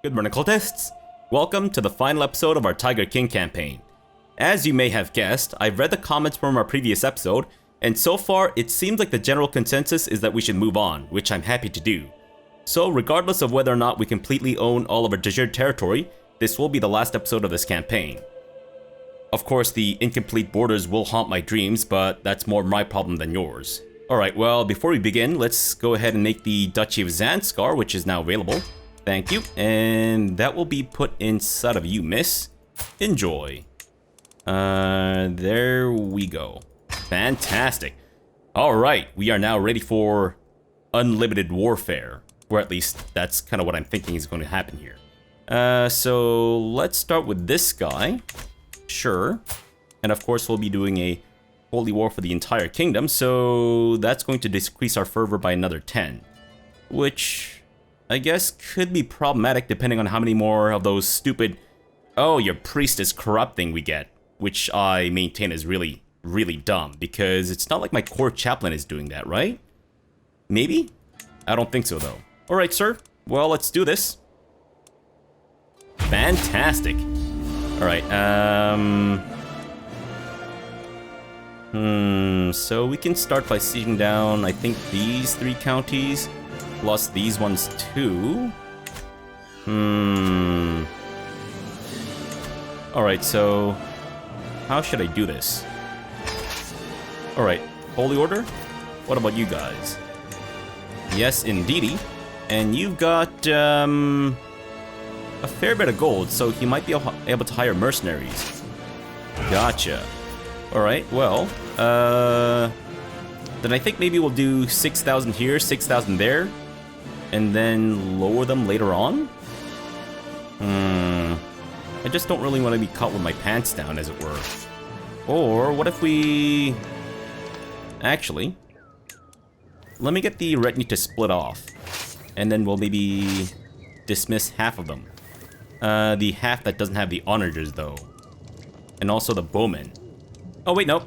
Good morning, cultists! Welcome to the final episode of our Tiger King campaign. As you may have guessed, I've read the comments from our previous episode, and so far it seems like the general consensus is that we should move on, which I'm happy to do. So regardless of whether or not we completely own all of our desired territory, this will be the last episode of this campaign. Of course, the incomplete borders will haunt my dreams, but that's more my problem than yours. Alright, well, before we begin, let's go ahead and make the Duchy of Zanskar, which is now available. Thank you, and that will be put inside of you, miss. Enjoy. There we go. Fantastic. Alright, we are now ready for unlimited warfare. Or at least, that's kind of what I'm thinking is going to happen here. So let's start with this guy. Sure. And of course, we'll be doing a holy war for the entire kingdom, so that's going to decrease our fervor by another 10. Which I guess could be problematic depending on how many more of those stupid, oh, your priest is corrupting we get, which I maintain is really, really dumb, because it's not like my core chaplain is doing that, right? Maybe? I don't think so, though. Alright, sir. Well, let's do this. Fantastic. Alright, so we can start by sieging down, I think, these 3 counties. Plus these ones too. Alright, so how should I do this? Alright, Holy Order? What about you guys? Yes, indeedy. And you've got a fair bit of gold, so he might be able to hire mercenaries. Gotcha. Alright, well, then I think maybe we'll do 6,000 here, 6,000 there. And then lower them later on? I just don't really want to be caught with my pants down, as it were. Or what if we... Actually, let me get the retinue to split off. And then we'll maybe dismiss half of them. The half that doesn't have the onagers, though. And also the bowmen. Oh, wait, nope.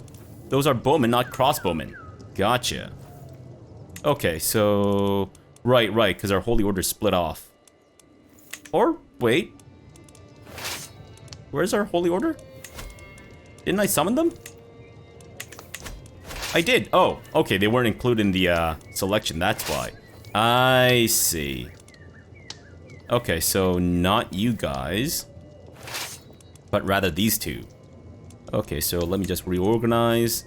Those are bowmen, not crossbowmen. Gotcha. Okay, so... Right, because our Holy Order split off. Or, wait. Where's our Holy Order? Didn't I summon them? I did. Oh, okay, they weren't included in the selection, that's why. I see. Okay, so not you guys, but rather these 2. Okay, so let me just reorganize.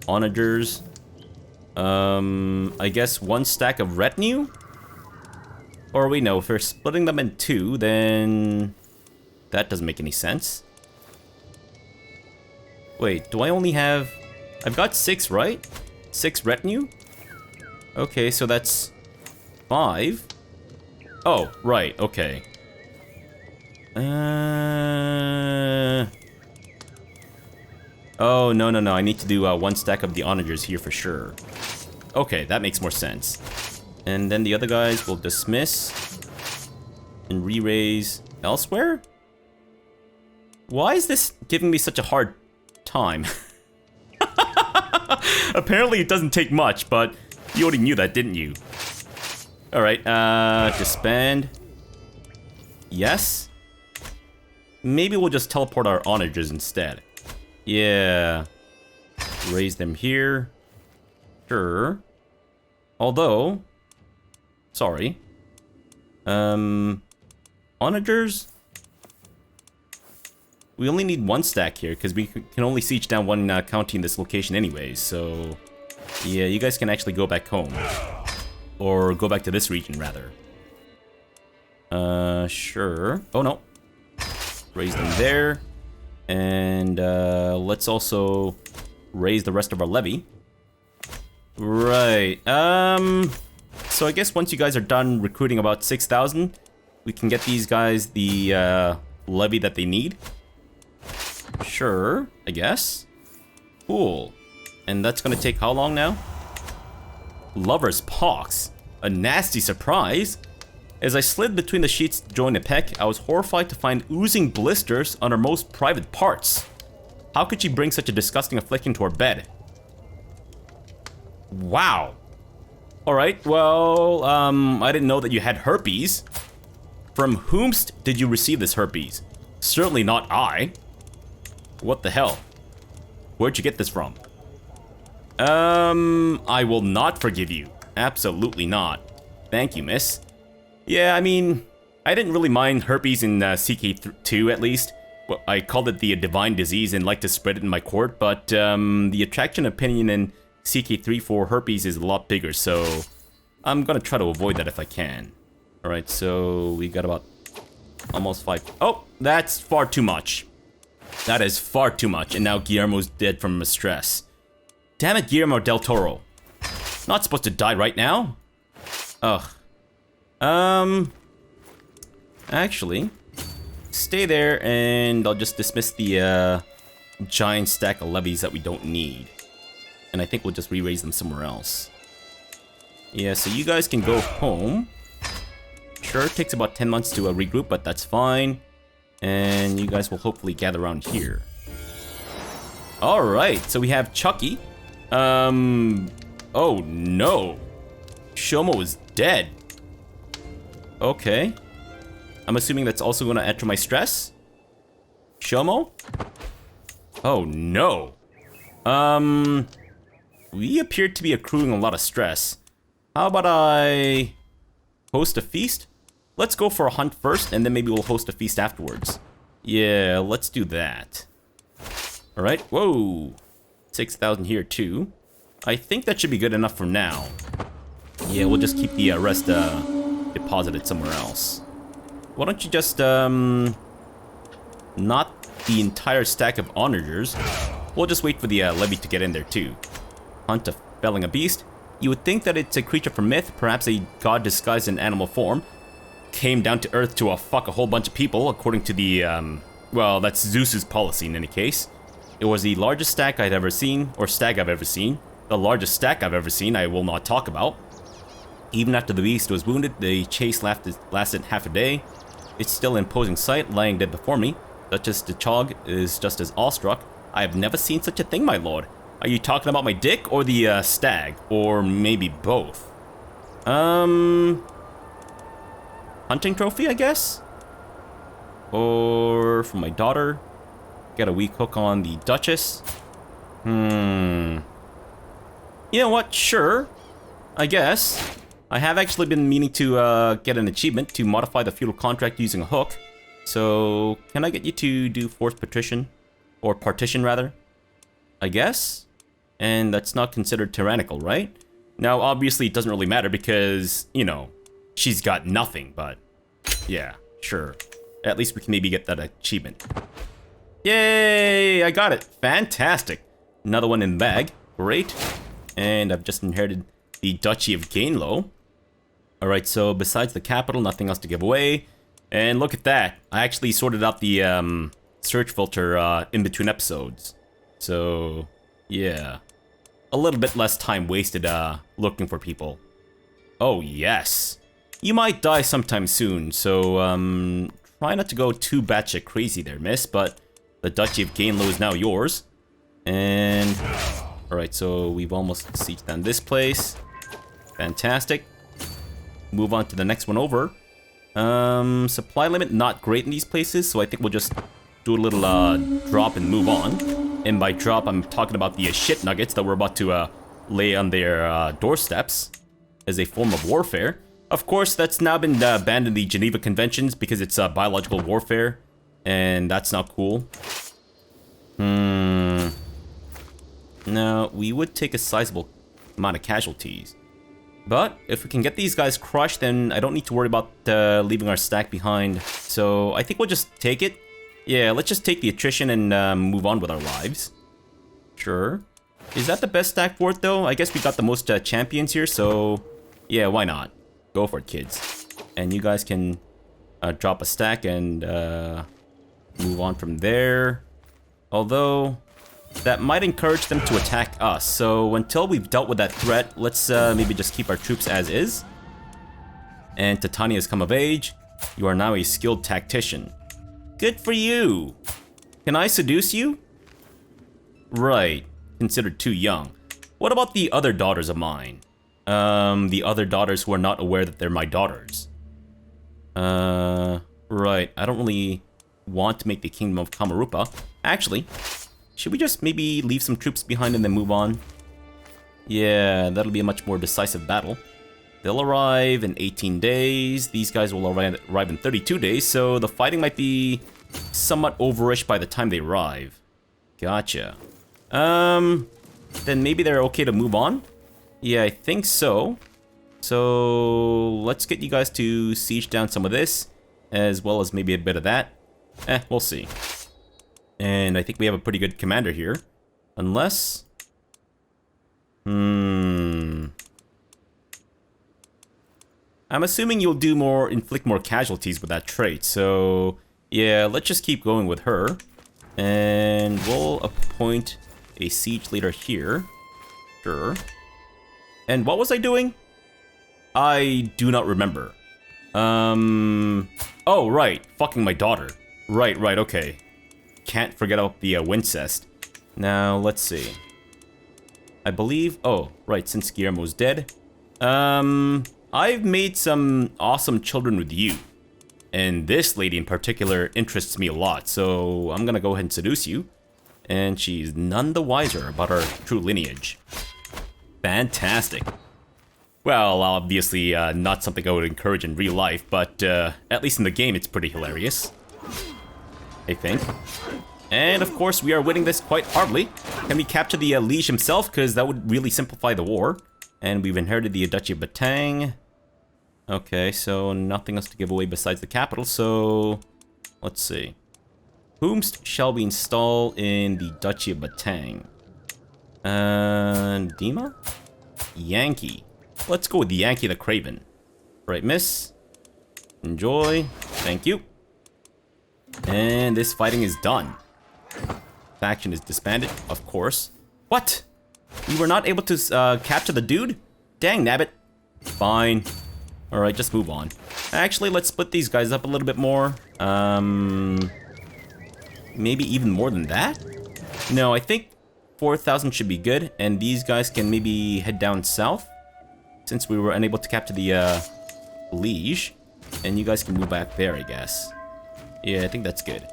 Onagers. I guess 1 stack of retinue? Or wait, no, if we're splitting them in 2, then that doesn't make any sense. Wait, do I only have... I've got 6, right? 6 retinue? Okay, so that's 5. Oh, right, okay. Oh, no, I need to do 1 stack of the onagers here for sure. Okay, that makes more sense. And then the other guys will dismiss and re-raise elsewhere? Why is this giving me such a hard time? Apparently it doesn't take much, but you already knew that, didn't you? Alright, disband. Yes? Maybe we'll just teleport our onagers instead. Yeah. Raise them here. Sure. Although... Sorry. Onagers? We only need 1 stack here, because we can only siege down 1 county in this location anyways, so... Yeah, you guys can actually go back home. Or go back to this region, rather. Sure. Oh, no. Raise them there. And, let's also raise the rest of our levy. Right. So I guess once you guys are done recruiting about 6,000, we can get these guys the, levy that they need. Sure, I guess. Cool. And that's gonna take how long now? Lover's Pox. A nasty surprise. As I slid between the sheets to join the peck, I was horrified to find oozing blisters on her most private parts. How could she bring such a disgusting affliction to our bed? Wow. Alright, well, I didn't know that you had herpes. From whomst did you receive this herpes? Certainly not I. What the hell? Where'd you get this from? I will not forgive you. Absolutely not. Thank you, miss. Yeah, I mean, I didn't really mind herpes in CK2 at least. Well, I called it the divine disease and like to spread it in my court, but the attraction opinion in CK3 for herpes is a lot bigger, so I'm gonna try to avoid that if I can. Alright, so we got about almost 5. Oh, that's far too much. That is far too much, and now Guillermo's dead from stress. Damn it, Guillermo del Toro. Not supposed to die right now? Ugh. Actually, stay there and I'll just dismiss the giant stack of levies that we don't need. And I think we'll just re-raise them somewhere else. Yeah, so you guys can go home. Sure, it takes about 10 months to regroup, but that's fine. And you guys will hopefully gather around here. Alright, so we have Chucky. Oh no. Shomo is dead. Okay. I'm assuming that's also gonna add to my stress? Shomo? Oh no. We appear to be accruing a lot of stress. How about I host a feast? Let's go for a hunt first, and then maybe we'll host a feast afterwards. Yeah, let's do that. Alright, whoa. 6,000 here too. I think that should be good enough for now. Yeah, we'll just keep the rest deposited somewhere else. Why don't you just, not the entire stack of onagers. We'll just wait for the levy to get in there too. Hunt a felling a beast. You would think that it's a creature from myth, perhaps a god disguised in animal form. Came down to earth to fuck a whole bunch of people, according to the, well, that's Zeus's policy in any case. It was the largest stack I'd ever seen, or stag I've ever seen. The largest stack I've ever seen I will not talk about. Even after the beast was wounded, the chase lasted half a day. It's still an imposing sight, lying dead before me. Duchess de Chog is just as awestruck. I have never seen such a thing, my lord. Are you talking about my dick or the stag? Or maybe both? Hunting trophy, I guess? Or for my daughter? Get a weak hook on the Duchess? You know what? Sure. I guess. I have actually been meaning to get an achievement to modify the feudal contract using a hook. So, can I get you to do forced partition? Or partition, rather? I guess? And that's not considered tyrannical, right? Now, obviously, it doesn't really matter because, you know, she's got nothing, but yeah, sure. At least we can maybe get that achievement. Yay! I got it. Fantastic. Another one in the bag. Great. And I've just inherited the Duchy of Gainlow. Alright, so besides the capital, nothing else to give away. And look at that. I actually sorted out the search filter in between episodes. So, yeah. A little bit less time wasted looking for people. Oh, yes. You might die sometime soon, so try not to go too batshit crazy there, miss, but the Duchy of Gainlow is now yours. And alright, so we've almost sieged down this place. Fantastic. Move on to the next one over. Supply limit not great in these places, so I think we'll just do a little drop and move on. And by drop, I'm talking about the shit nuggets that we're about to lay on their doorsteps as a form of warfare. Of course, that's now been banned in the Geneva Conventions because it's biological warfare, and that's not cool. Now, we would take a sizable amount of casualties. But if we can get these guys crushed, then I don't need to worry about leaving our stack behind. So I think we'll just take it. Yeah, let's just take the attrition and move on with our lives. Sure. Is that the best stack for it, though? I guess we got the most champions here, so yeah, why not? Go for it, kids. And you guys can drop a stack and move on from there. Although, that might encourage them to attack us. So until we've dealt with that threat, let's maybe just keep our troops as is. And Titania has come of age. You are now a skilled tactician. Good for you. Can I seduce you? Right. Considered too young. What about the other daughters of mine? the other daughters who are not aware that they're my daughters. Right. I don't really want to make the Kingdom of Kamarupa. Actually, should we just maybe leave some troops behind and then move on? Yeah, that'll be a much more decisive battle. They'll arrive in 18 days. These guys will arrive in 32 days, so the fighting might be somewhat overish by the time they arrive. Gotcha. Then maybe they're okay to move on? Yeah, I think so. So let's get you guys to siege down some of this, as well as maybe a bit of that. We'll see. And I think we have a pretty good commander here. Unless... I'm assuming you'll do more, inflict more casualties with that trait, so... Yeah, let's just keep going with her. And we'll appoint a siege leader here. Sure. And what was I doing? I do not remember. Oh, right. Fucking my daughter. Right, okay. Can't forget about the Wincest. Now, let's see. I believe... Oh, right, since Guillermo's dead. I've made some awesome children with you. And this lady in particular interests me a lot, so I'm gonna go ahead and seduce you. And she's none the wiser about our true lineage. Fantastic. Well, obviously not something I would encourage in real life, but at least in the game it's pretty hilarious. I think. And of course we are winning this quite hardly. Can we capture the liege himself? Because that would really simplify the war. And we've inherited the Duchy of Batang. Okay, so nothing else to give away besides the capital, so... Let's see. Whomst shall we install in the Duchy of Batang? Dima? Yankee. Let's go with the Yankee the Craven. Right, miss. Enjoy. Thank you. And this fighting is done. Faction is disbanded, of course. What? We were not able to capture the dude? Dang, nabbit. Fine. Alright, just move on. Actually, let's split these guys up a little bit more. Maybe even more than that? No, I think 4,000 should be good, and these guys can maybe head down south, since we were unable to capture the liege, and you guys can move back there, I guess. Yeah, I think that's good.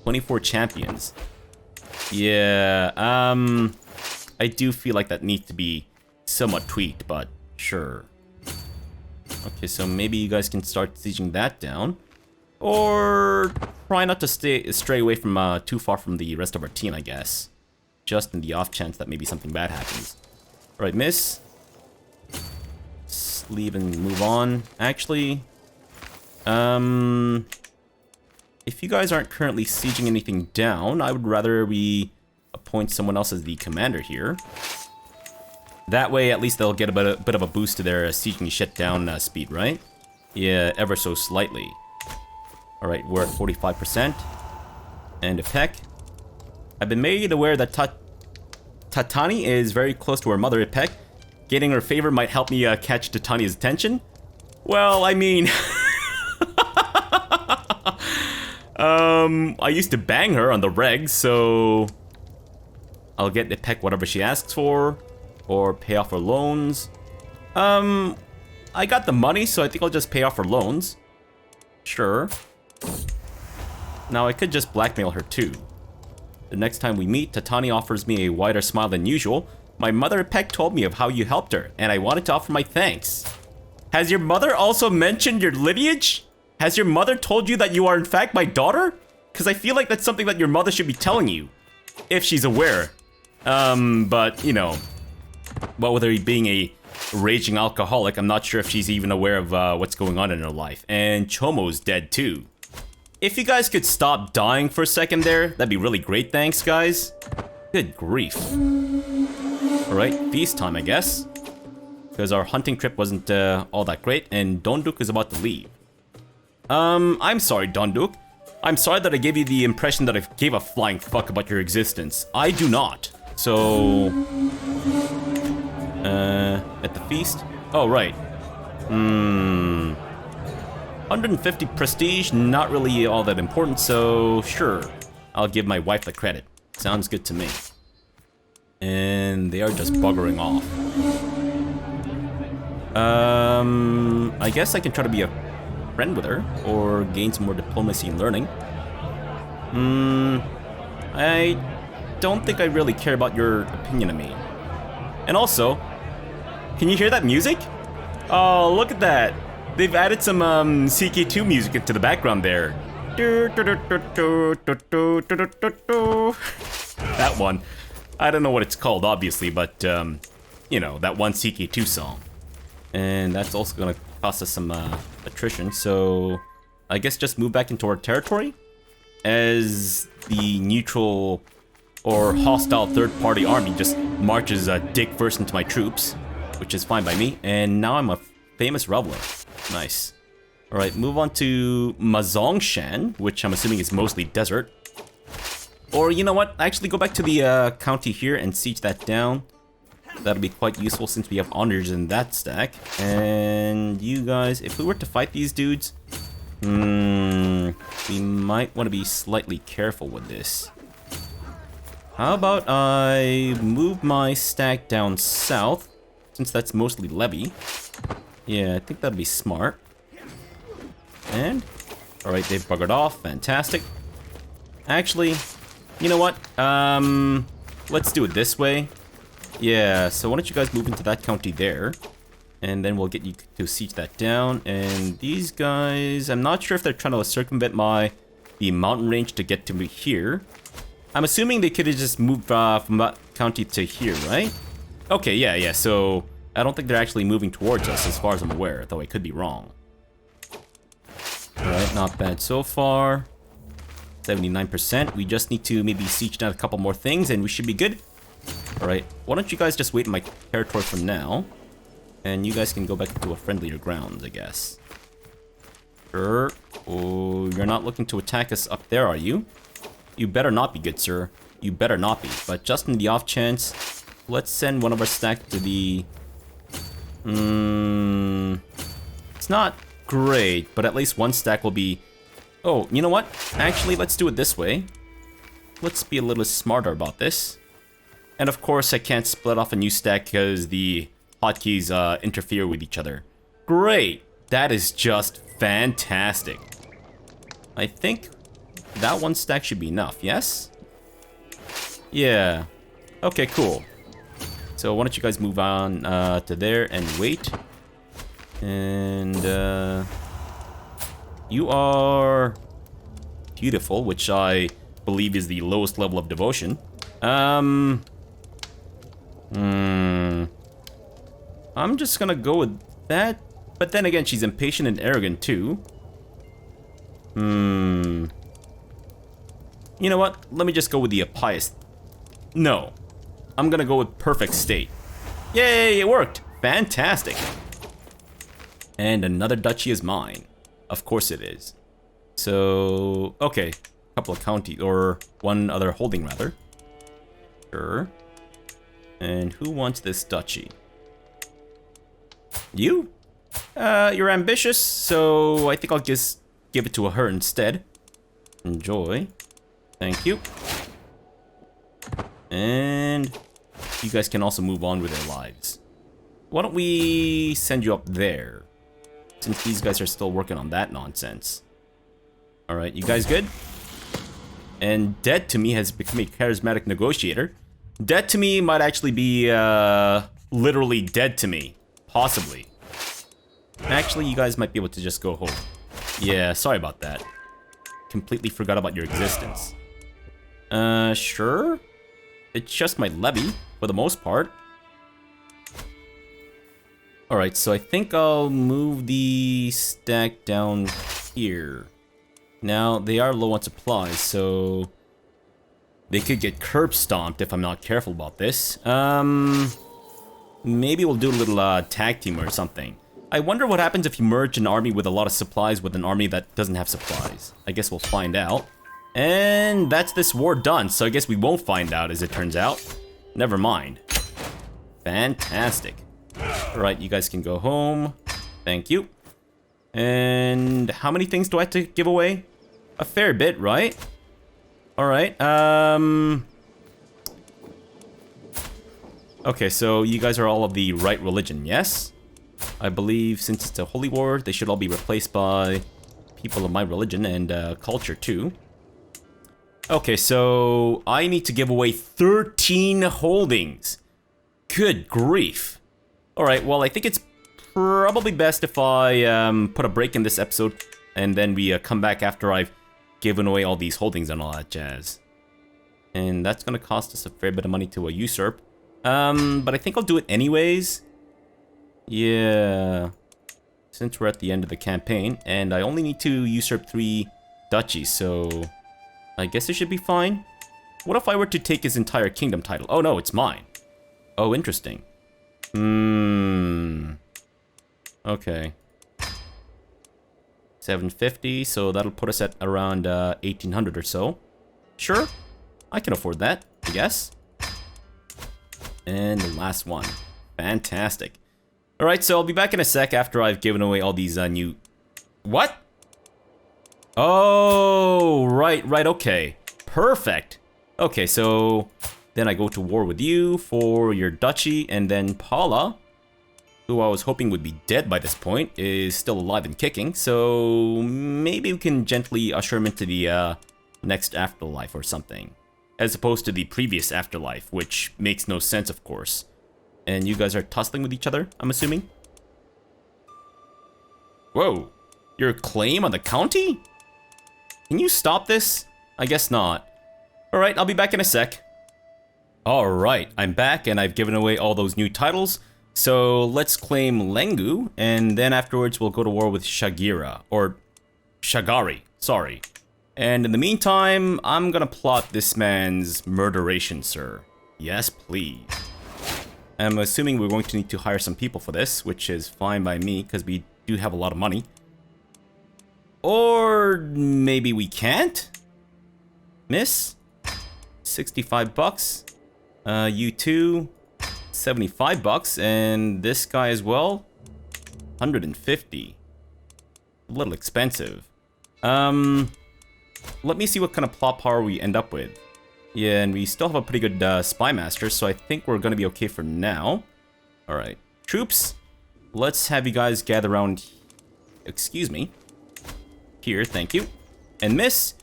24 champions. Yeah, I do feel like that needs to be somewhat tweaked, but sure. Okay, so maybe you guys can start sieging that down. Or try not to stray away from too far from the rest of our team, I guess. Just in the off chance that maybe something bad happens. Alright, miss. Let's leave and move on. Actually, if you guys aren't currently sieging anything down, I would rather we appoint someone else as the commander here. That way, at least they'll get a bit of a boost to their sieging shit down speed, right? Yeah, ever so slightly. Alright, we're at 45%. And a peck. I've been made aware that Tatani is very close to her mother, Ipek. Getting her favor might help me catch Tatani's attention. Well, I mean... I used to bang her on the reg, so... I'll get Ipek whatever she asks for. Or pay off her loans. I got the money, so I think I'll just pay off her loans. Sure. Now, I could just blackmail her too. The next time we meet, Tatani offers me a wider smile than usual. My mother Peck told me of how you helped her, and I wanted to offer my thanks. Has your mother also mentioned your lineage? Has your mother told you that you are in fact my daughter? Because I feel like that's something that your mother should be telling you. If she's aware. But, you know. Well, with her being a raging alcoholic, I'm not sure if she's even aware of what's going on in her life. And Chomo's dead too. If you guys could stop dying for a second there, that'd be really great, thanks, guys. Good grief. Alright, feast time, I guess. Because our hunting trip wasn't all that great, and Donduk is about to leave. I'm sorry, Donduk. I'm sorry that I gave you the impression that I gave a flying fuck about your existence. I do not. So... at the feast? Oh, right. 150 prestige, not really all that important, so sure. I'll give my wife the credit. Sounds good to me. And they are just buggering off. I guess I can try to be a friend with her, or gain some more diplomacy and learning. I don't think I really care about your opinion of me. And also, can you hear that music? Oh, look at that. They've added some CK2 music into the background there. That one. I don't know what it's called, obviously, but, you know, that one CK2 song. And that's also gonna cost us some attrition, so I guess just move back into our territory as the neutral or hostile third-party army just marches dick first into my troops, which is fine by me. And now I'm a famous reveler. Nice. All right, move on to Mazongshan, which I'm assuming is mostly desert. Or you know what? Actually, go back to the county here and siege that down. That'll be quite useful since we have honors in that stack. And you guys, if we were to fight these dudes, we might want to be slightly careful with this. How about I move my stack down south, since that's mostly levy. Yeah, I think that'd be smart. And, alright, they've buggered off. Fantastic. Actually, you know what? Let's do it this way. Yeah, so why don't you guys move into that county there. And then we'll get you to siege that down. And these guys, I'm not sure if they're trying to circumvent the mountain range to get to me here. I'm assuming they could have just moved from that county to here, right? Okay, yeah, so I don't think they're actually moving towards us as far as I'm aware, though I could be wrong. Alright, not bad so far. 79%. We just need to maybe siege down a couple more things and we should be good. Alright, why don't you guys just wait in my territory for now. And you guys can go back to a friendlier grounds, I guess. Sure. Oh, you're not looking to attack us up there, are you? You better not be, good sir. You better not be. But just in the off chance, let's send one of our stacks to the... It's not great, but at least one stack will be... Oh, you know what? Actually, let's do it this way. Let's be a little smarter about this. And of course, I can't split off a new stack because the hotkeys interfere with each other. Great! That is just fantastic. I think that one stack should be enough, yes? Yeah. Okay, cool. So why don't you guys move on to there and wait. And you are beautiful, which I believe is the lowest level of devotion. I'm just gonna go with that. But then again, she's impatient and arrogant too. You know what? Let me just go with the pious. No. I'm gonna go with perfect state. Yay, it worked. Fantastic. And another duchy is mine. Of course it is. So, okay. A couple of counties, or one other holding rather. Sure. And who wants this duchy? You? You're ambitious, so I think I'll just give it to her instead. Enjoy. Thank you. And you guys can also move on with their lives. Why don't we send you up there? Since these guys are still working on that nonsense. Alright, you guys good? And Dead to me has become a charismatic negotiator. Dead to me might actually be, literally dead to me. Possibly. Actually, you guys might be able to just go home. Yeah, sorry about that. Completely forgot about your existence. Sure? It's just my levy, for the most part. Alright, so I think I'll move the stack down here. Now, they are low on supplies, so... they could get curb stomped if I'm not careful about this. Maybe we'll do a little tag team or something. I wonder what happens if you merge an army with a lot of supplies with an army that doesn't have supplies. I guess we'll find out. And that's this war done, so I guess we won't find out as it turns out. Never mind. Fantastic. Alright, you guys can go home. Thank you. And how many things do I have to give away? A fair bit, right? Alright, Okay, so you guys are all of the right religion, yes? I believe since it's a holy war, they should all be replaced by people of my religion and culture too. Okay, so I need to give away 13 holdings. Good grief. Alright, well, I think it's probably best if I put a break in this episode and then we come back after I've given away all these holdings and all that jazz. And that's gonna cost us a fair bit of money to usurp. But I think I'll do it anyways. Yeah. Since we're at the end of the campaign, and I only need to usurp 3 duchies, so I guess it should be fine. What if I were to take his entire kingdom title? Oh no, it's mine. Oh, interesting. Okay. 750, so that'll put us at around 1800 or so. Sure, I can afford that, I guess. And the last one. Fantastic. Alright, so I'll be back in a sec after I've given away all these new... What? Oh, right, okay. Perfect. Okay, so then I go to war with you for your duchy, and then Paula, who I was hoping would be dead by this point, is still alive and kicking, so maybe we can gently usher him into the next afterlife or something. As opposed to the previous afterlife, which makes no sense, of course. And you guys are tussling with each other, I'm assuming? Whoa. Your claim on the county? Can you stop this? I guess not. Alright, I'll be back in a sec. Alright, I'm back and I've given away all those new titles. So let's claim Lengu, and then afterwards we'll go to war with Shagira. Or Shagari, sorry. And in the meantime, I'm gonna plot this man's murderation, sir. Yes, please. I'm assuming we're going to need to hire some people for this, which is fine by me, because we do have a lot of money. Or maybe we can't? Miss? 65 bucks. You too. 75 bucks. And this guy as well. 150. A little expensive. Let me see what kind of plot power we end up with. Yeah, and we still have a pretty good spy master, so I think we're gonna be okay for now. Alright. Troops, let's have you guys gather around... Excuse me. Here, thank you. And miss,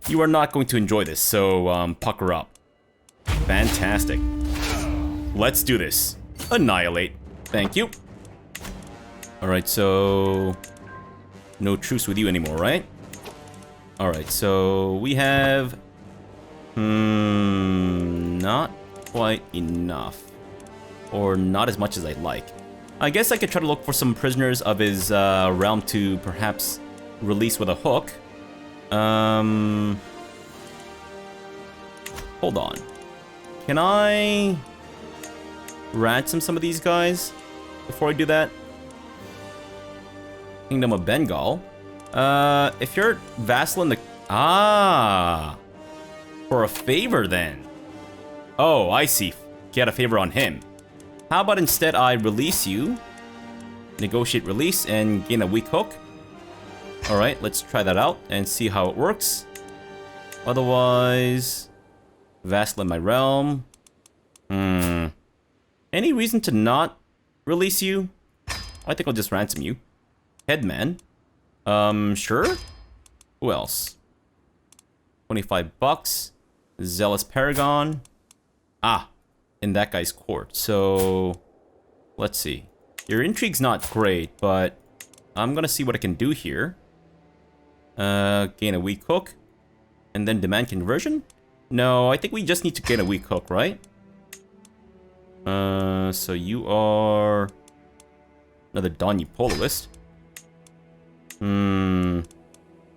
you are not going to enjoy this, so pucker up. Fantastic. Let's do this. Annihilate. Thank you. Alright, so... No truce with you anymore, right? Alright, so we have... not quite enough. Or not as much as I'd like. I guess I could try to look for some prisoners of his realm to perhaps release with a hook. Hold on. Can I ransom some of these guys before I do that? Kingdom of Bengal. If you're vassal in the... Ah! For a favor, then. Oh, I see. Get a favor on him. How about instead I release you, negotiate release, and gain a weak hook? Alright, let's try that out and see how it works. Otherwise... Vassal in my realm. Any reason to not release you? I think I'll just ransom you. Headman. Sure. Who else? 25 bucks. Zealous Paragon. Ah, in that guy's court. So, let's see. Your intrigue's not great, but I'm gonna see what I can do here. Gain a weak hook. And then demand conversion? No, I think we just need to gain a weak hook, right? So you are... Another Donyi-Poloist.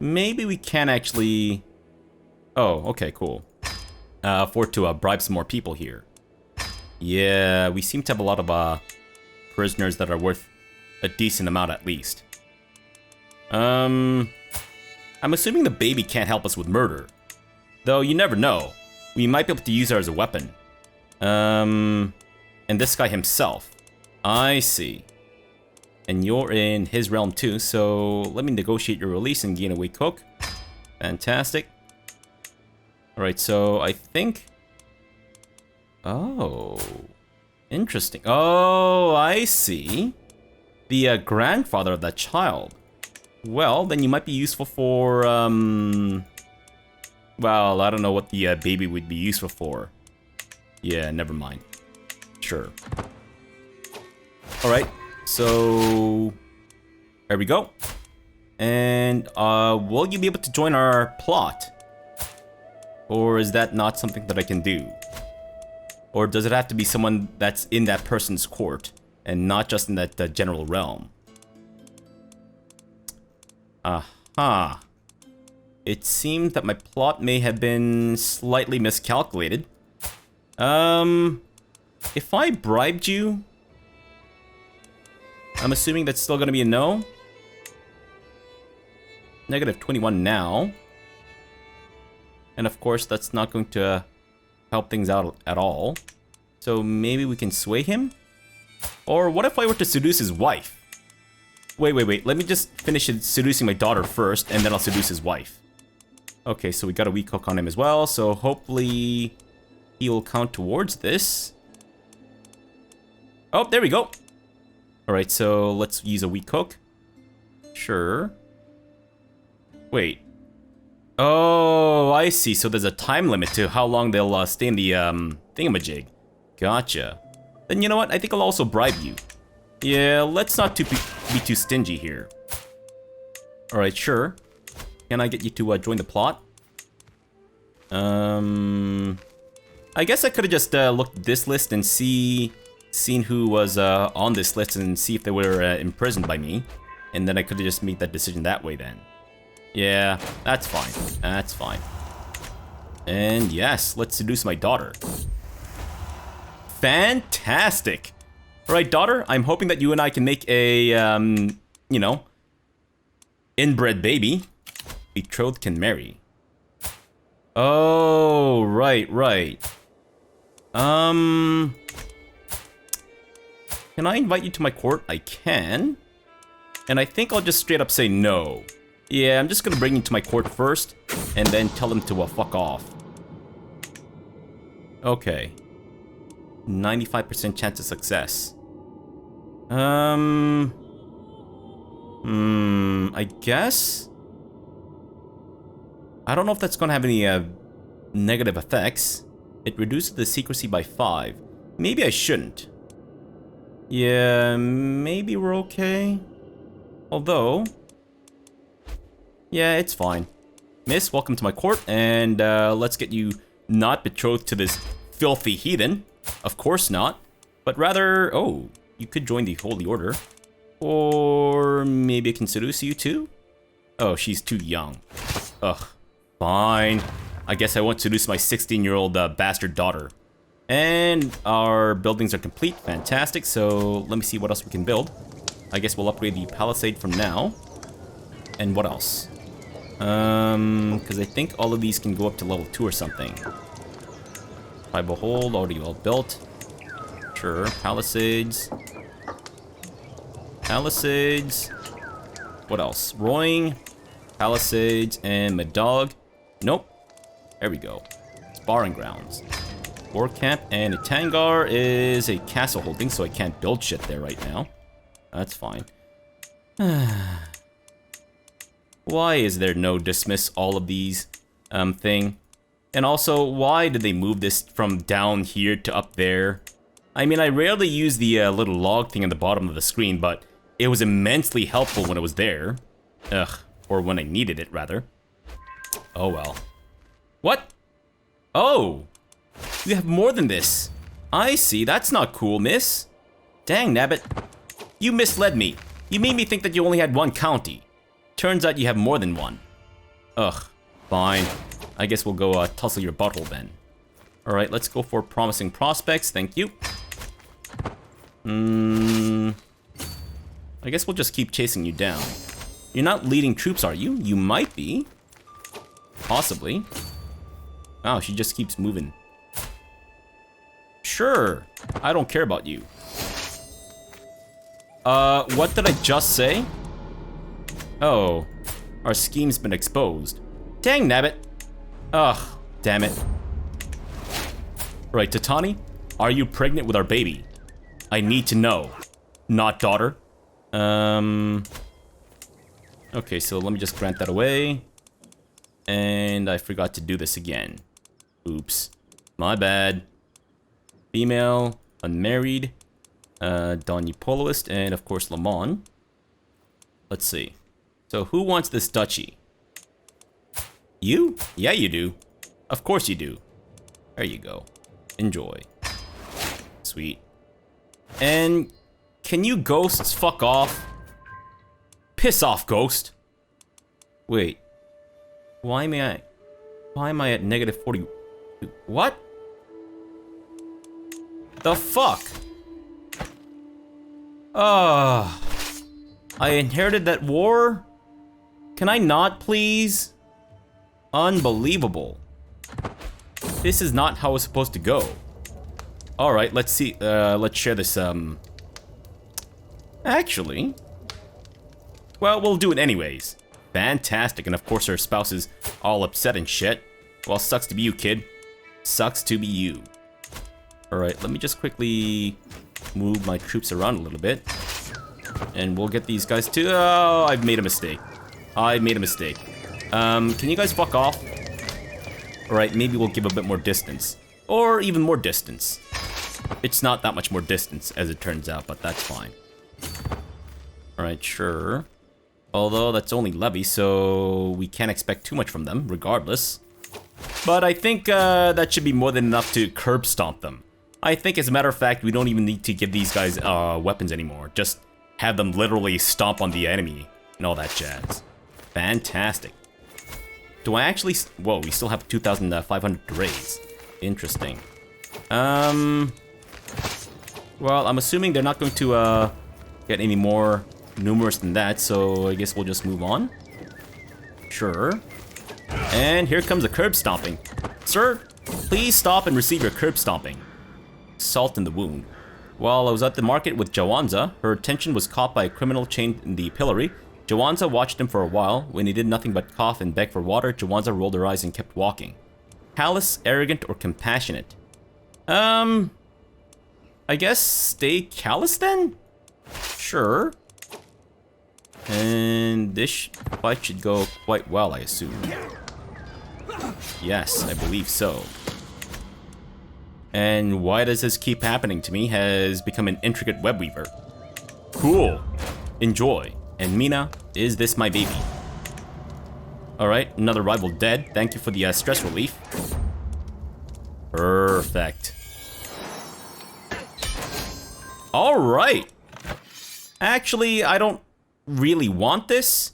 Maybe we can actually... Oh, okay, cool. Afford to bribe some more people here. Yeah, we seem to have a lot of prisoners that are worth a decent amount at least. I'm assuming the baby can't help us with murder. Though you never know. We might be able to use her as a weapon. And this guy himself. I see. And you're in his realm too, so let me negotiate your release and gain a weak hook. Fantastic. Alright, so I think... Oh. Interesting. Oh, I see. The grandfather of that child. Well, then you might be useful for, well, I don't know what the baby would be useful for. Yeah, never mind. Sure. Alright, so... there we go. And, will you be able to join our plot? Or is that not something that I can do? Or does it have to be someone that's in that person's court, and not just in that general realm? Aha. It seems that my plot may have been slightly miscalculated. If I bribed you... I'm assuming that's still gonna be a no. Negative 21 now. And of course, that's not going to help things out at all. So maybe we can sway him? Or what if I were to seduce his wife? Wait. Let me just finish seducing my daughter first, and then I'll seduce his wife. Okay, so we got a weak hook on him as well, so hopefully he will count towards this. Oh, there we go. Alright, so let's use a weak hook. Sure. Wait. Oh, I see. So there's a time limit to how long they'll stay in the thingamajig. Gotcha. Then you know what? I think I'll also bribe you. Yeah, let's not be too stingy here. Alright, sure. Can I get you to join the plot? I guess I could have just looked at this list and seen who was on this list and see if they were imprisoned by me. And then I could have just made that decision that way then. Yeah, that's fine. That's fine. And yes, let's seduce my daughter. Fantastic! Alright, daughter, I'm hoping that you and I can make a, you know, inbred baby. Betrothed can marry. Oh, right. Can I invite you to my court? I can. And I think I'll just straight up say no. Yeah, I'm just gonna bring you to my court first, and then tell him to fuck off. Okay. 95% chance of success. I guess? I don't know if that's gonna have any negative effects. It reduces the secrecy by 5. Maybe I shouldn't. Yeah, maybe we're okay. Although... yeah, it's fine. Miss, welcome to my court, and let's get you not betrothed to this filthy heathen. Of course not. But rather, oh, you could join the Holy Order. Or maybe I can seduce you too? Oh, she's too young. Ugh, fine. I guess I won't seduce my 16-year-old bastard daughter. And our buildings are complete, fantastic, so let me see what else we can build. I guess we'll upgrade the palisade from now. And what else? Because I think all of these can go up to level 2 or something. Fiber hold, already all built. Sure, palisades. Palisades. What else? Rowing, palisades, and Madog. Nope. There we go. Sparring grounds. War camp, and a Tangar is a castle holding, so I can't build shit there right now. That's fine. Why is there no dismiss all of these thing? And also, why did they move this from down here to up there? I mean, I rarely use the little log thing on the bottom of the screen, but it was immensely helpful when it was there. Ugh, or when I needed it, rather. Oh well. What? Oh! You have more than this. I see, that's not cool, miss. Dang, nabbit. You misled me. You made me think that you only had one county. Turns out you have more than one. Ugh, fine. I guess we'll go tussle your butthole then. Alright, let's go for promising prospects, thank you. I guess we'll just keep chasing you down. You're not leading troops, are you? You might be. Possibly. Wow, she just keeps moving. Sure, I don't care about you. What did I just say? Oh, our scheme's been exposed. Dang nabbit. Ugh, damn it. Right, Tatani, are you pregnant with our baby? I need to know. Not daughter. Okay, so let me just grant that away. And I forgot to do this again. Oops. My bad. Female, unmarried, Donyi-Poloist, and of course Lamon. Let's see. So who wants this duchy? You? Yeah, you do. Of course you do. There you go. Enjoy. Sweet. And can you ghosts fuck off? Piss off, ghost. Wait. Why am I at negative 40? What? The fuck? I inherited that war? Can I not, please? Unbelievable. This is not how it's supposed to go. Alright, let's see. Let's share this, Actually... Well, we'll do it anyways. Fantastic, and of course her spouse is all upset and shit. Well, sucks to be you, kid. Sucks to be you. Alright, let me just quickly move my troops around a little bit. And we'll get these guys to... Oh, I've made a mistake. I made a mistake. Can you guys fuck off? Alright, maybe we'll give a bit more distance. Or even more distance. It's not that much more distance, as it turns out, but that's fine. Alright, sure. Although that's only levy, so we can't expect too much from them, regardless. But I think that should be more than enough to curb stomp them. I think, as a matter of fact, we don't even need to give these guys weapons anymore. Just have them literally stomp on the enemy and all that jazz. Fantastic. Do I actually... Whoa, we still have 2,500 to raise. Interesting. Well, I'm assuming they're not going to get any more numerous than that, so I guess we'll just move on. Sure. And here comes the curb stomping. Sir, please stop and receive your curb stomping. Salt in the wound. While I was at the market with Jawanza, her attention was caught by a criminal chained in the pillory. Jawanza watched him for a while. When he did nothing but cough and beg for water, Jawanza rolled her eyes and kept walking. Callous, arrogant, or compassionate? I guess stay callous then? Sure. And this fight should go quite well, I assume. Yes, I believe so. And why does this keep happening to me? Has become an intricate web weaver. Cool. Enjoy. And Mina, is this my baby? Alright, another rival dead. Thank you for the stress relief. Perfect. Alright. Actually, I don't really want this.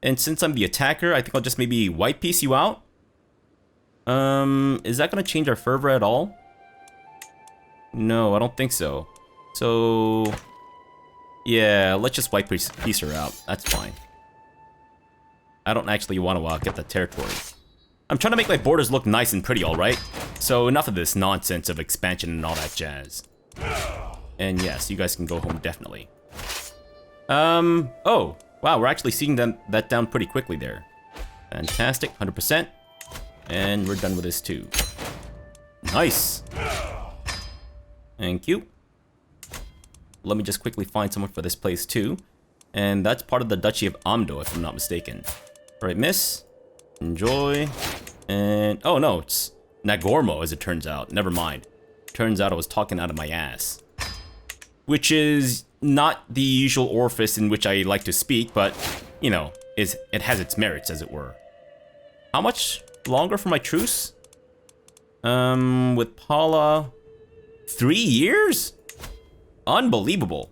And since I'm the attacker, I think I'll just maybe white piece you out. Is that gonna change our fervor at all? No, I don't think so. So... yeah, let's just white piece her out. That's fine. I don't actually want to get that territory. I'm trying to make my borders look nice and pretty, alright? So enough of this nonsense of expansion and all that jazz. And yes, you guys can go home, definitely. Oh, wow, we're actually seeing that down pretty quickly there. Fantastic, 100%. And we're done with this too. Nice. Thank you. Let me just quickly find someone for this place too. And that's part of the Duchy of Amdo, if I'm not mistaken. Alright, miss. Enjoy. And, oh no, it's Nagormo, as it turns out. Never mind. Turns out I was talking out of my ass. Which is not the usual orifice in which I like to speak, but, you know, it has its merits, as it were. How much longer for my truce? With Paula... 3 years? Unbelievable.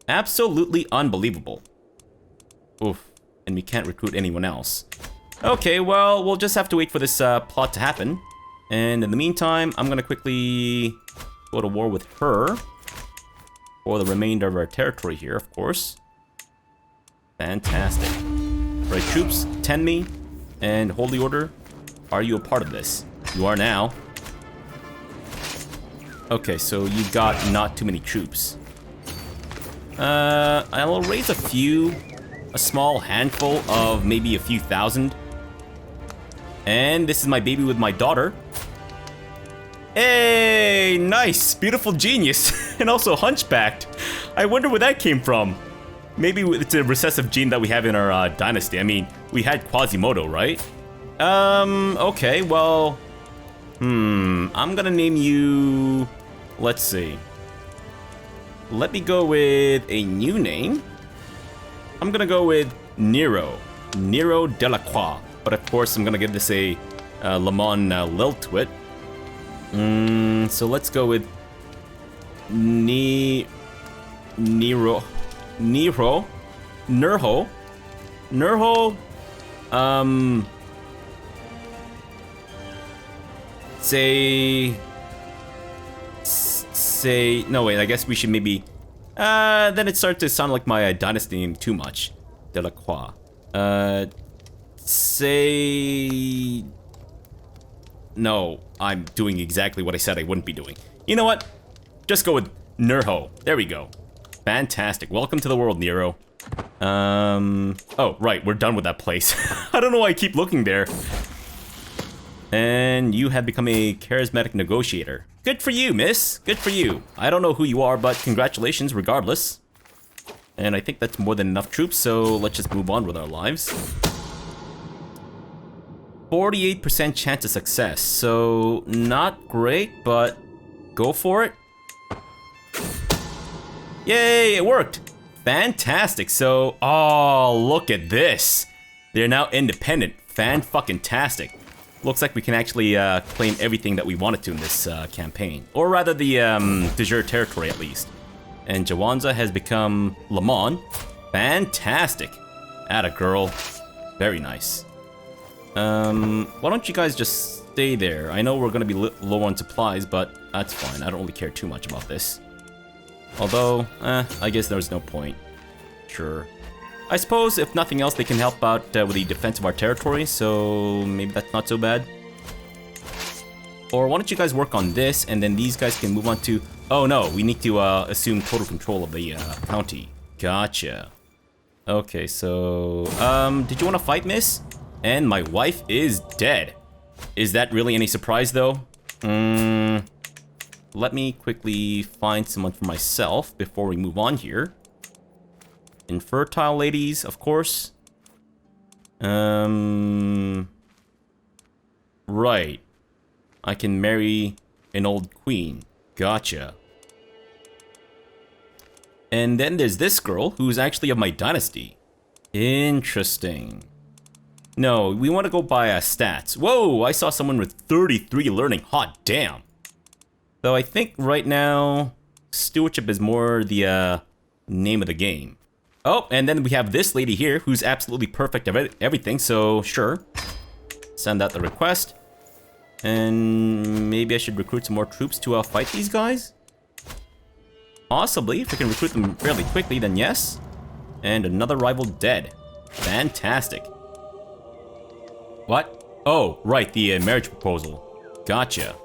Absolutely unbelievable. Oof. And we can't recruit anyone else. Okay, well, we'll just have to wait for this plot to happen. And in the meantime, I'm gonna quickly go to war with her. For the remainder of our territory here, of course. Fantastic. Right, troops, tend me. And Holy Order, are you a part of this? You are now. Okay, so you got not too many troops. I'll raise a small handful of maybe a few thousand. And this is my baby with my daughter. Hey, nice, beautiful genius. And also hunchbacked. I wonder where that came from. Maybe it's a recessive gene that we have in our dynasty. I mean, we had Quasimodo, right? Okay, well... I'm gonna name you... Let's see. Let me go with a new name. I'm gonna go with Nero. Nero Delacroix. But of course, I'm gonna give this a Le Mans lilt to it. So let's go with... Nero... Nero... Nerho... Nerho... Say... No, wait, I guess we should maybe... then it starts to sound like my dynasty name too much. Delacroix. Say... No, I'm doing exactly what I said I wouldn't be doing. You know what? Just go with Nerho. There we go. Fantastic. Welcome to the world, Nero. Oh, right, we're done with that place. I don't know why I keep looking there. And you have become a charismatic negotiator. Good for you, miss. Good for you. I don't know who you are, but congratulations regardless. And I think that's more than enough troops, so let's just move on with our lives. 48% chance of success, so not great, but go for it. Yay, it worked. Fantastic. So, oh, look at this. They're now independent. Fan-fucking-tastic. Looks like we can actually claim everything that we wanted to in this campaign. Or rather, the de jure territory, at least. And Jawanza has become Le Mans. Fantastic. Atta girl. Very nice. Why don't you guys just stay there? I know we're going to be low on supplies, but that's fine. I don't really care too much about this. Although, I guess there's no point. Sure. I suppose, if nothing else, they can help out with the defense of our territory, so maybe that's not so bad. Or why don't you guys work on this, and then these guys can move on to... Oh no, we need to assume total control of the county. Gotcha. Okay, so... did you want to fight, miss? And my wife is dead. Is that really any surprise, though? Let me quickly find someone for myself before we move on here. Infertile ladies, of course. Right. I can marry an old queen. Gotcha. And then there's this girl, who's actually of my dynasty. Interesting. No, we want to go by stats. Whoa, I saw someone with 33 learning. Hot damn. Though I think right now, stewardship is more the name of the game. Oh, and then we have this lady here who's absolutely perfect at everything, so sure. Send out the request. And maybe I should recruit some more troops to fight these guys? Possibly, if we can recruit them fairly quickly, then yes. And another rival dead. Fantastic. What? Oh, right, the marriage proposal. Gotcha.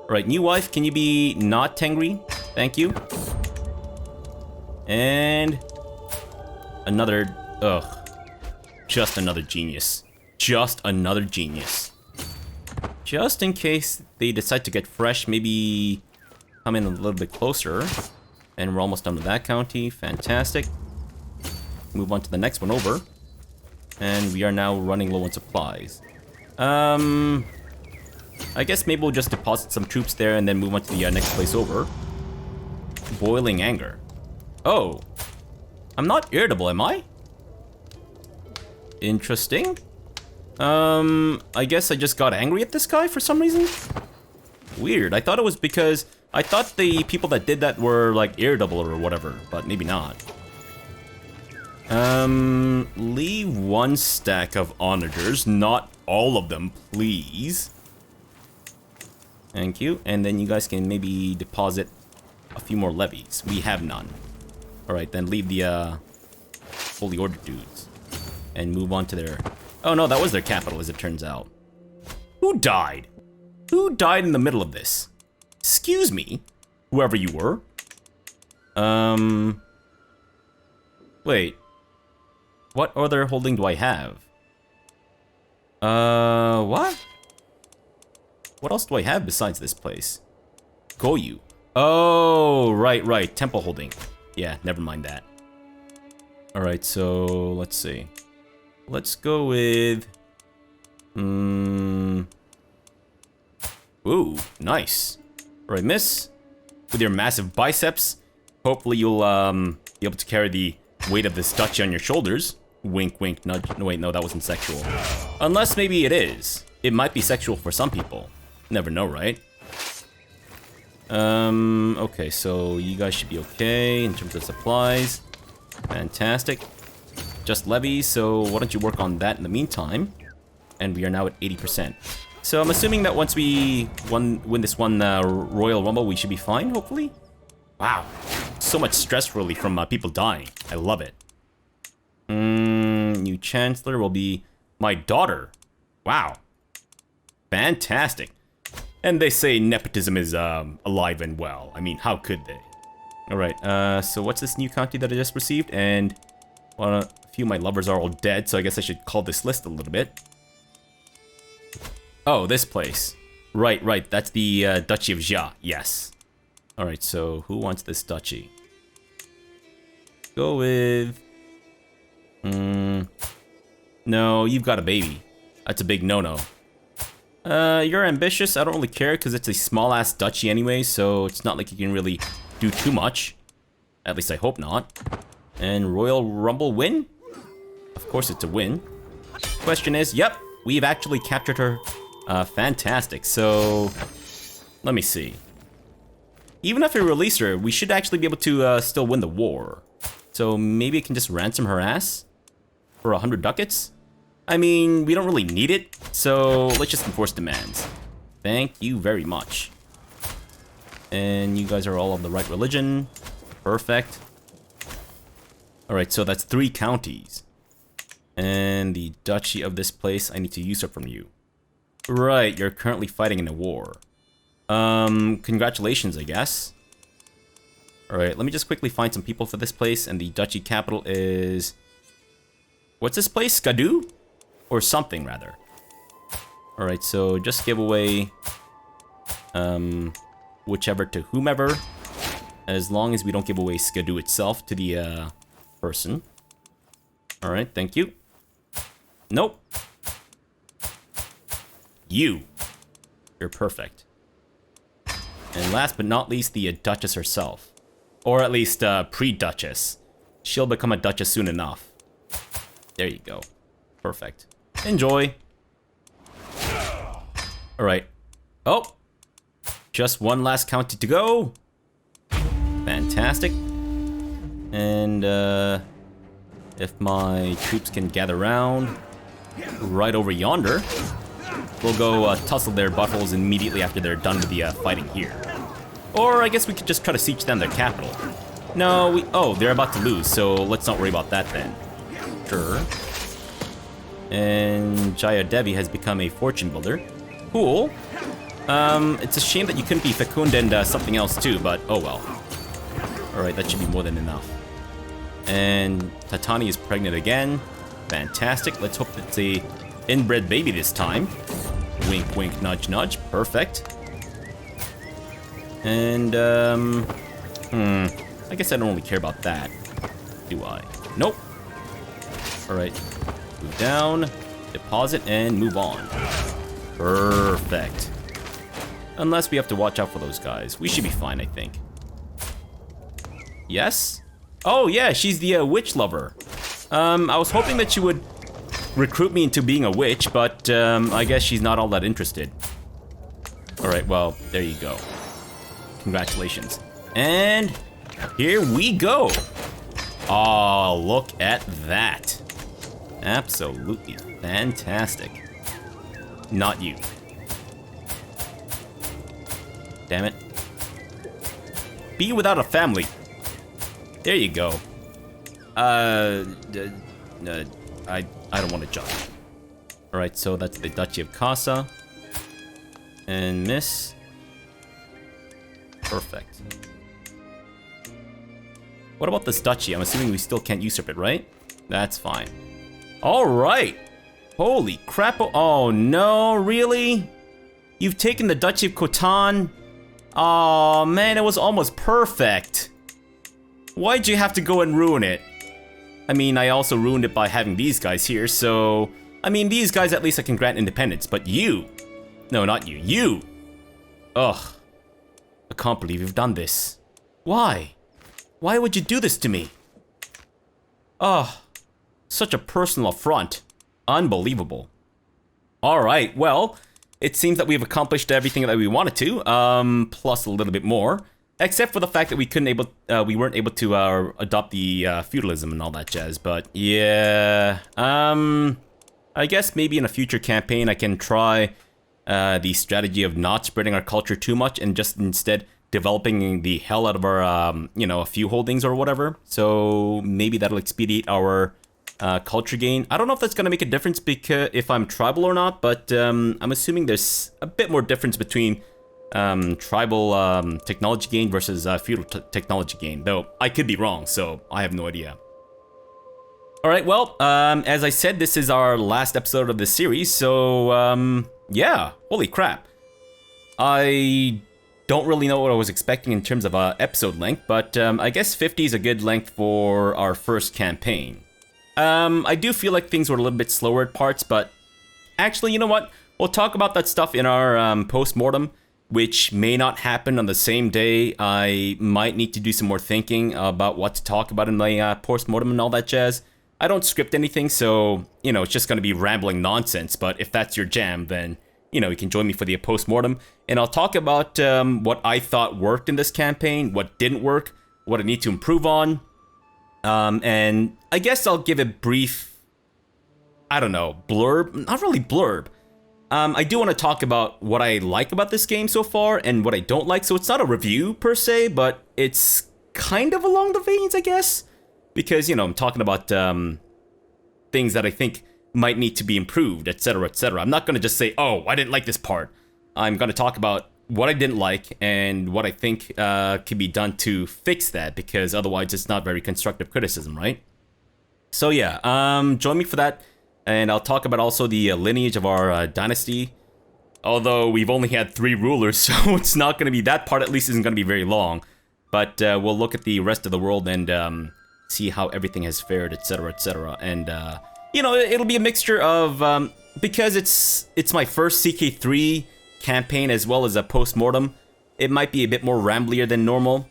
Alright, new wife, can you be not Tengri? Thank you. And... another... ugh. Just another genius. Just another genius. Just in case they decide to get fresh, maybe come in a little bit closer. And we're almost done with that county. Fantastic. Move on to the next one over. And we are now running low on supplies. I guess maybe we'll just deposit some troops there and then move on to the next place over. Boiling anger. Oh. I'm not irritable, am I? Interesting. I guess I just got angry at this guy for some reason. Weird. I thought it was because... I thought the people that did that were, like, irritable or whatever, but maybe not. Leave one stack of onagers, not all of them, please. Thank you. And then you guys can maybe deposit a few more levies. We have none. Alright, then leave the, Holy Order dudes. And move on to their... Oh no, that was their capital, as it turns out. Who died? Who died in the middle of this? Excuse me, whoever you were. Wait. What other holding do I have? What? What else do I have besides this place? Goyu. Oh, right. Temple holding. Yeah, never mind that. Alright, so let's see. Let's go with... Ooh, nice. Alright, miss. With your massive biceps, hopefully you'll be able to carry the weight of this duchy on your shoulders. Wink, wink, nudge. No, wait, no, that wasn't sexual. Unless maybe it is. It might be sexual for some people. Never know, right? Okay, so you guys should be okay in terms of supplies. Fantastic. Just levies, so why don't you work on that in the meantime? And we are now at 80%. So I'm assuming that once we win this one Royal Rumble, we should be fine, hopefully? Wow. So much stress relief from people dying. I love it. New Chancellor will be my daughter. Wow. Fantastic. And they say nepotism is alive and well. I mean, how could they? Alright, so what's this new county that I just received? And well, a few of my lovers are all dead, so I guess I should call this list a little bit. Oh, this place. Right. That's the Duchy of Jia. Yes. Alright, so who wants this duchy? Go with... No, you've got a baby. That's a big no-no. You're ambitious. I don't really care because it's a small-ass duchy anyway, so it's not like you can really do too much. At least I hope not. And Royal Rumble win? Of course it's a win. Question is, yep, we've actually captured her. Fantastic. So, let me see. Even if we release her, we should actually be able to still win the war. So maybe I can just ransom her ass for 100 ducats? I mean, we don't really need it, so let's just enforce demands. Thank you very much. And you guys are all of the right religion. Perfect. Alright, so that's 3 counties. And the duchy of this place, I need to usurp from you. Right, you're currently fighting in a war. Congratulations, I guess. Alright, let me just quickly find some people for this place, and the duchy capital is... What's this place? Skadu? Or something, rather. Alright, so just give away... whichever to whomever. As long as we don't give away Skadu itself to the, person. Alright, thank you. Nope. You're perfect. And last but not least, the Duchess herself. Or at least, pre-Duchess. She'll become a Duchess soon enough. There you go. Perfect. Enjoy. Alright. Oh! Just one last county to go. Fantastic. And, if my troops can gather around right over yonder, we'll go tussle their buttholes immediately after they're done with the fighting here. Or I guess we could just try to siege them their capital. No, oh, they're about to lose, so let's not worry about that then. Sure. And Jaya Devi has become a fortune builder. Cool. It's a shame that you couldn't be fecund and something else too, but oh well. Alright, that should be more than enough. And Tatani is pregnant again. Fantastic. Let's hope it's a inbred baby this time. Wink, wink, nudge, nudge. Perfect. And, I guess I don't really care about that. Do I? Nope. Alright. Move down, deposit, and move on. Perfect. Unless we have to watch out for those guys. We should be fine, I think. Yes? Oh, yeah, she's the witch lover. I was hoping that she would recruit me into being a witch, but I guess she's not all that interested. Alright, well, there you go. Congratulations. And here we go. Oh, look at that. Absolutely fantastic. Not you. Damn it. Be without a family. There you go. I don't want to jump. Alright, so that's the Duchy of Casa. And miss. Perfect. What about this duchy? I'm assuming we still can't usurp it, right? That's fine. Alright! Holy crap. Oh no, really? You've taken the Duchy of Khotan? Aw, man, it was almost perfect. Why'd you have to go and ruin it? I mean, I also ruined it by having these guys here, so... I mean, these guys at least I can grant independence, but you... No, not you. You! Ugh. I can't believe you've done this. Why? Why would you do this to me? Ugh. Such a personal affront. Unbelievable. Alright, well, it seems that we've accomplished everything that we wanted to, plus a little bit more. Except for the fact that we weren't able to adopt the feudalism and all that jazz. But yeah, I guess maybe in a future campaign I can try the strategy of not spreading our culture too much and just instead developing the hell out of our, you know, a few holdings or whatever. So maybe that'll expedite our culture gain. I don't know if that's gonna make a difference because if I'm tribal or not, but I'm assuming there's a bit more difference between tribal technology gain versus feudal technology gain, though I could be wrong, so I have no idea. Alright, well, as I said, this is our last episode of this series, so yeah, holy crap. I don't really know what I was expecting in terms of episode length, but I guess 50 is a good length for our first campaign. I do feel like things were a little bit slower at parts, but actually, you know what? We'll talk about that stuff in our post-mortem, which may not happen on the same day. I might need to do some more thinking about what to talk about in my post-mortem and all that jazz. I don't script anything, so, you know, it's just going to be rambling nonsense, but if that's your jam, then, you know, you can join me for the post-mortem, and I'll talk about what I thought worked in this campaign, what didn't work, what I need to improve on, and I guess I'll give a brief, I don't know, blurb? Not really blurb. I do want to talk about what I like about this game so far and what I don't like. So it's not a review per se, but it's kind of along the veins, I guess. Because, you know, I'm talking about things that I think might need to be improved, etc., etc. I'm not going to just say, oh, I didn't like this part. I'm going to talk about what I didn't like and what I think can be done to fix that, because otherwise it's not very constructive criticism, right? So yeah, join me for that. And I'll talk about also the lineage of our dynasty. Although we've only had 3 rulers, so it's not going to be, that part at least isn't going to be very long. But we'll look at the rest of the world and see how everything has fared, etc., etc. And, you know, it'll be a mixture of, because it's my first CK3 campaign as well as a post-mortem, it might be a bit more ramblier than normal.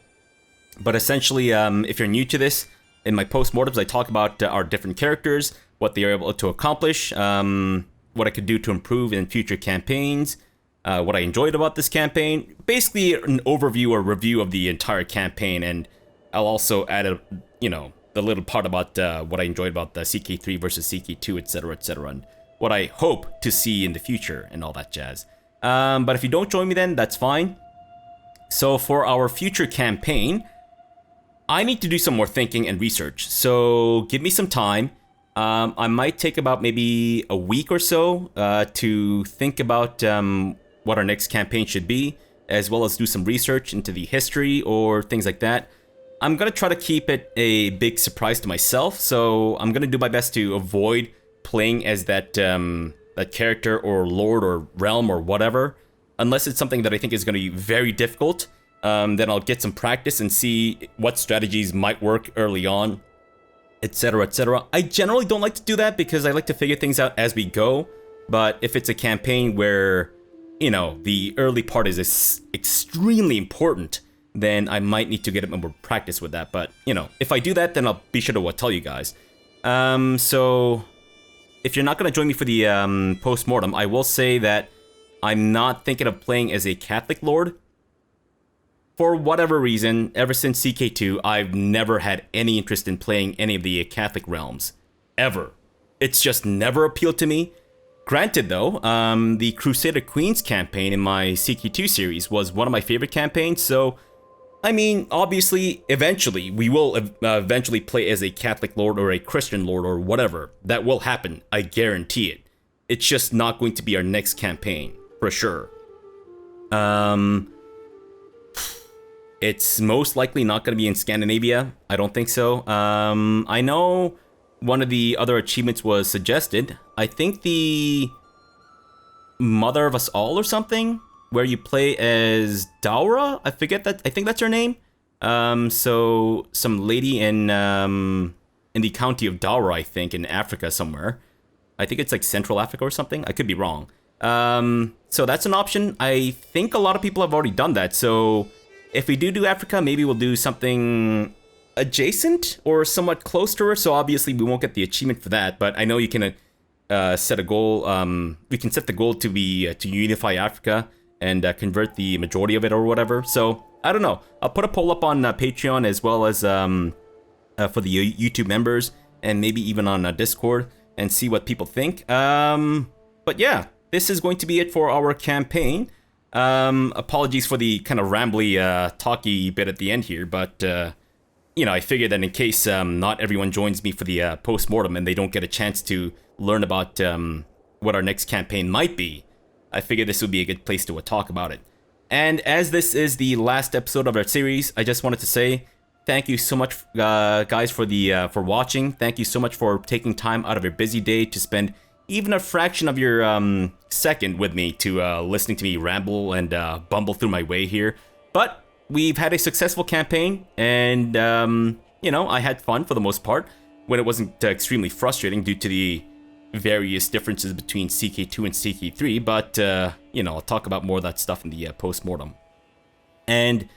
But essentially, if you're new to this, in my post-mortems I talk about our different characters, what they are able to accomplish, what I could do to improve in future campaigns, what I enjoyed about this campaign. Basically, an overview or review of the entire campaign, and I'll also add you know, the little part about what I enjoyed about the CK3 versus CK2, etc., etc., and what I hope to see in the future and all that jazz. But if you don't join me, then that's fine. So for our future campaign, I need to do some more thinking and research. So give me some time. I might take about maybe a week or so to think about what our next campaign should be, as well as do some research into the history or things like that. I'm going to try to keep it a big surprise to myself, so I'm going to do my best to avoid playing as that character or lord or realm or whatever, unless it's something that I think is going to be very difficult. Then I'll get some practice and see what strategies might work early on, etc., etc. I generally don't like to do that because I like to figure things out as we go. But if it's a campaign where, you know, the early part is extremely important, then I might need to get a bit more practice with that. But, you know, if I do that, then I'll be sure to tell you guys. So if you're not going to join me for the post-mortem, I will say that I'm not thinking of playing as a Catholic lord. For whatever reason, ever since CK2, I've never had any interest in playing any of the Catholic realms. Ever. It's just never appealed to me. Granted, though, the Crusader Kings campaign in my CK2 series was one of my favorite campaigns, so, I mean, obviously, eventually, we will eventually play as a Catholic lord or a Christian lord or whatever. That will happen, I guarantee it. It's just not going to be our next campaign, for sure. It's most likely not going to be in Scandinavia. I don't think so. I know one of the other achievements was suggested. I think the Mother of Us All or something where you play as Daura. I think that's her name. So some lady in the county of Daura, I think, in Africa somewhere. I think it's like Central Africa or something. I could be wrong. So that's an option. I think a lot of people have already done that. So if we do Africa, maybe we'll do something adjacent or somewhat close to her. So obviously we won't get the achievement for that. But I know you can set a goal. We can set the goal to be to unify Africa and convert the majority of it or whatever. So I don't know. I'll put a poll up on Patreon as well as for the YouTube members and maybe even on Discord and see what people think. But yeah, this is going to be it for our campaign. Apologies for the kind of rambly, talky bit at the end here, but you know, I figured that in case not everyone joins me for the post-mortem and they don't get a chance to learn about what our next campaign might be, I figured this would be a good place to talk about it. And as this is the last episode of our series, I just wanted to say thank you so much, guys, for watching. Thank you so much for taking time out of your busy day to spend even a fraction of your second with me to listening to me ramble and bumble through my way here. But we've had a successful campaign, and you know, I had fun for the most part when it wasn't extremely frustrating due to the various differences between CK2 and CK3. But you know, I'll talk about more of that stuff in the post-mortem. And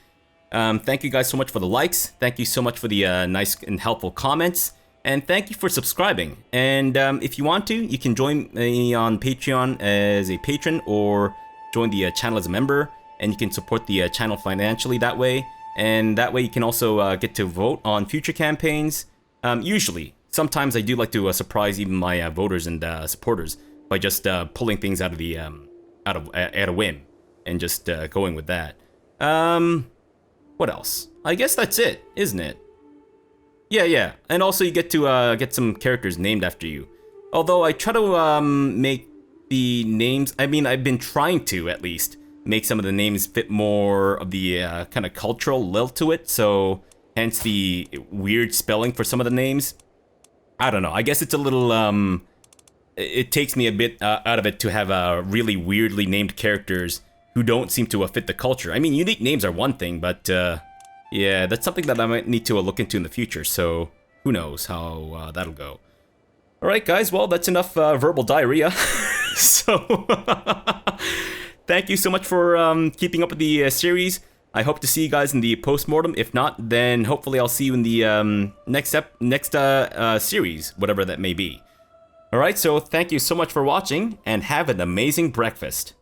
thank you guys so much for the likes. Thank you so much for the nice and helpful comments. And thank you for subscribing. And if you want to, you can join me on Patreon as a patron or join the channel as a member. And you can support the channel financially that way. And that way you can also get to vote on future campaigns. Usually. Sometimes I do like to surprise even my voters and supporters by just pulling things out of the at a whim and just going with that. What else? I guess that's it, isn't it? Yeah. And also you get to get some characters named after you. Although I try to make the names, I mean, I've been trying to at least make some of the names fit more of the kind of cultural lilt to it. So hence the weird spelling for some of the names. I don't know. I guess it's a little, it takes me a bit out of it to have really weirdly named characters who don't seem to fit the culture. I mean, unique names are one thing, but yeah, that's something that I might need to look into in the future, so who knows how that'll go. Alright guys, well, that's enough verbal diarrhea. So, thank you so much for keeping up with the series. I hope to see you guys in the post-mortem. If not, then hopefully I'll see you in the next series, whatever that may be. Alright, so thank you so much for watching, and have an amazing breakfast.